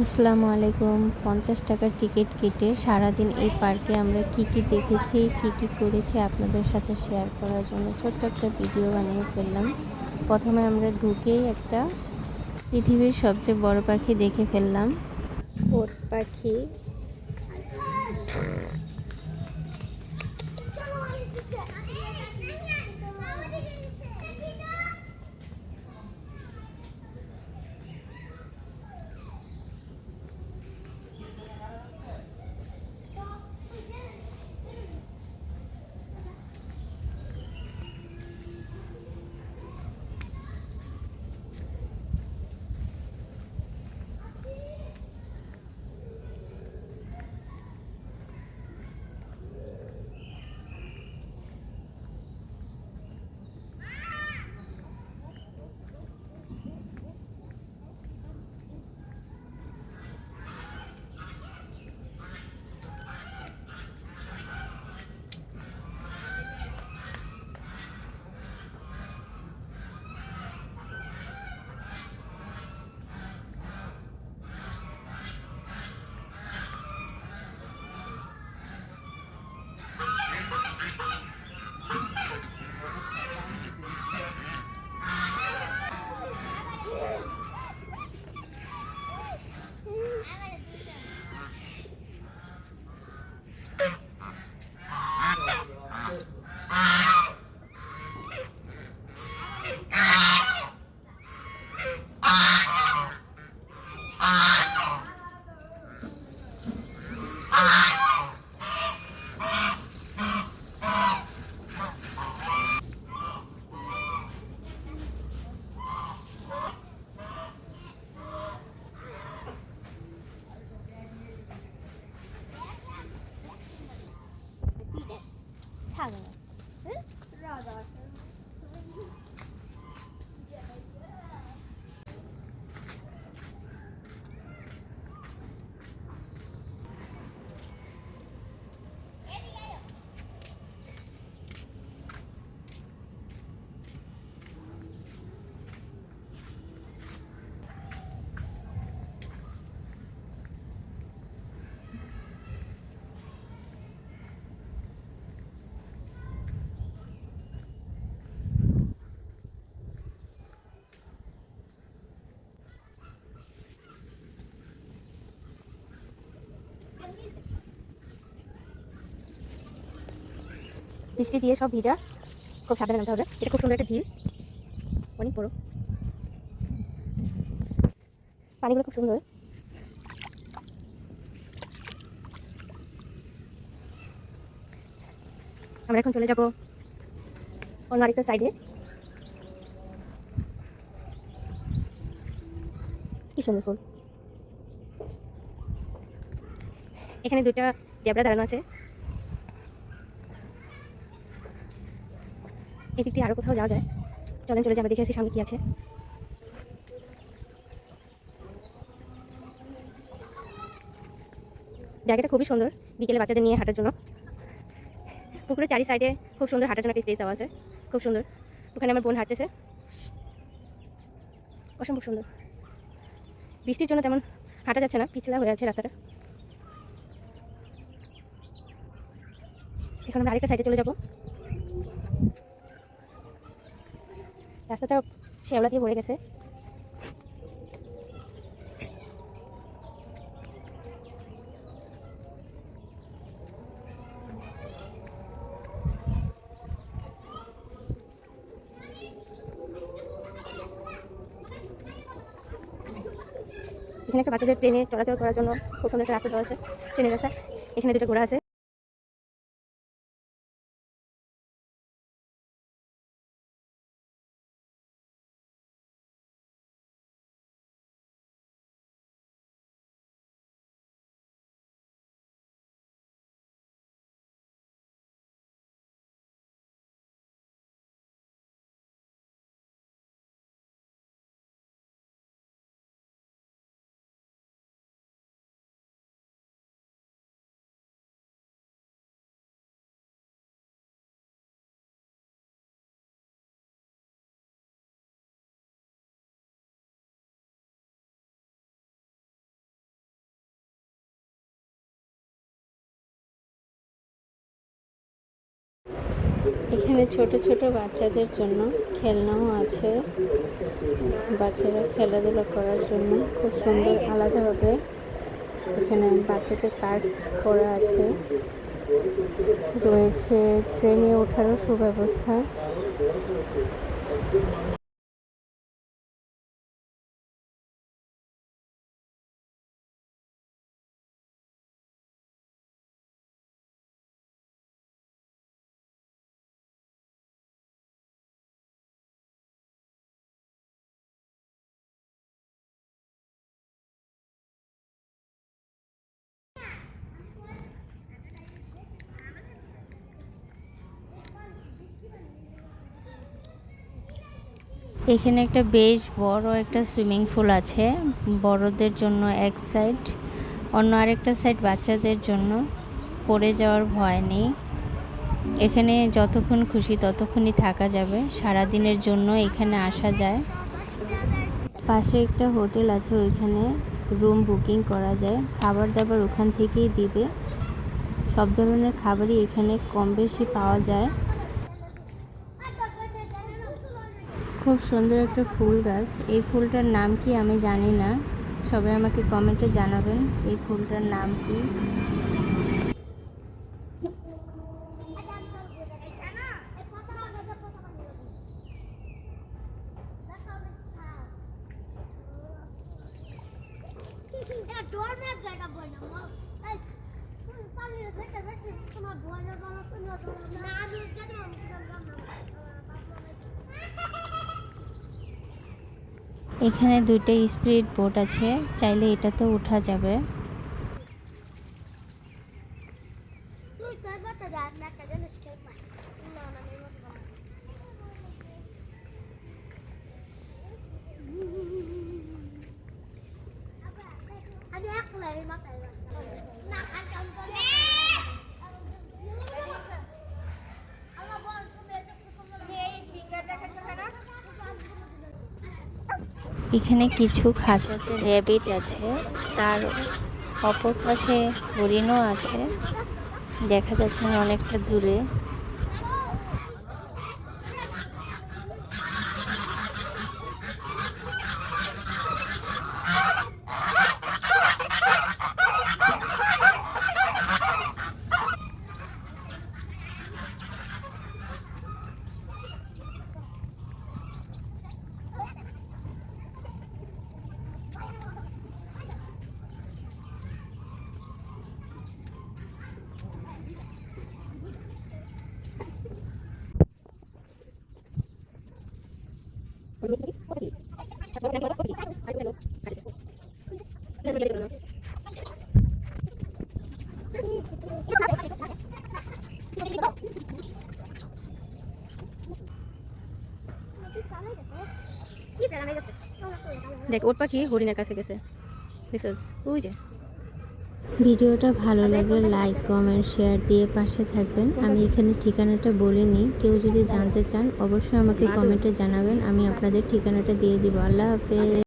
আসসালামু আলাইকুম। ৫০ টাকার টিকিট কেটে সারাদিন এই পার্কে আমরা কি, কি দেখেছি, কি, কি করেছি আপনাদের সাথে শেয়ার করার জন্য ছোট্ট একটা ভিডিও বানিয়ে ফেললাম। ১ম এ আমরা ঢুকেই একটা পৃথিবীর সবচেয়ে বড় পাখি দেখে ফেললাম। ওট পাখি। বৃষ্টি দিয়ে সব ভিজা, খুব সাবধানে নামতে হবে। এটা খুব সুন্দর একটা ঝিল, অনেক বড়, পানিগুলো খুব সুন্দর। আমরা এখন চলে যাব অন্য আরেকটা সাইডে। কি সুন্দর ফুল। এখানে দুইটা জেব্রা দাঁড়ানো আছে। এদিক দিয়ে আরো কোথাও যাওয়া যায়। চলেন চলে যাই, আমরা দেখে আসি সামনে কি আছে। জায়গাটা খুবই সুন্দর, বিকেলে বাচ্চাদের নিয়ে হাঁটার জন্য। পুকুরের চারি সাইডে খুব সুন্দর হাঁটার জন্য একটা স্পেস দেওয়া আছে, খুব সুন্দর। ওখানে আমার বোন হাঁটতেছে, অসম্ভব সুন্দর। বৃষ্টির জন্য তেমন হাঁটা যাচ্ছে না, পিছলা হয়ে আছে রাস্তাটা। এখন আমরা আরেকটা সাইডে চলে যাব। রাস্তাটা শ্যাওলা দিয়ে ভরে গেছে। এখানে একটা বাচ্চাদের ট্রেনে চলাচল করার জন্য খুব সুন্দর একটা রাস্তা দেওয়া আছে, ট্রেনের রাস্তা। এখানে দুটো ঘোড়া আছে। এখানে ছোট ছোট বাচ্চাদের জন্য খেলনাও আছে, বাচ্চারা খেলাধুলা করার জন্য খুব সুন্দর আলাদাভাবে এখানে বাচ্চাদের পার্ক করা আছে। রয়েছে ট্রেনে ওঠারও সুব্যবস্থা। এখানে একটা বেশ বড় একটা সুইমিং পুল আছে, বড়দের জন্য এক সাইড, অন্য আরেকটা সাইড বাচ্চাদের জন্য। পড়ে যাওয়ার ভয় নেই। এখানে যতক্ষণ খুশি ততক্ষণই থাকা যাবে, সারা দিনের জন্য এখানে আসা যায়। পাশে একটা হোটেল আছে, ওইখানে রুম বুকিং করা যায়, খাবার দাবার ওখান থেকেই দিবে। সব ধরনের খাবারই এখানে কম বেশি পাওয়া যায়। খুব সুন্দর একটা ফুল গাছ। এই ফুলটার নাম কি আমি জানি না, সবাই আমাকে কমেন্টে জানাবেন এই ফুলটার নাম কি। এখানে দুইটা স্পিড বোট আছে, চাইলে এটাতে ওঠা যাবে। এখানে কিছু খাঁচাতে র্যাবিট আছে, তার অপর পাশে হরিণও আছে, দেখা যাচ্ছে না অনেকটা দূরে। দেখ ওর পাখি হরিণের কাছে গেছে, দেখছিস ওই যে। ভিডিওটা ভালো লাগলে লাইক কমেন্ট শেয়ার দিয়ে পাশে থাকবেন। আমি এখানে ঠিকানাটা বলিনি, কেউ যদি জানতে চান অবশ্যই আমাকে কমেন্টে জানাবেন, আমি আপনাদের ঠিকানাটা দিয়ে দিব। আল্লাহ হাফেজ।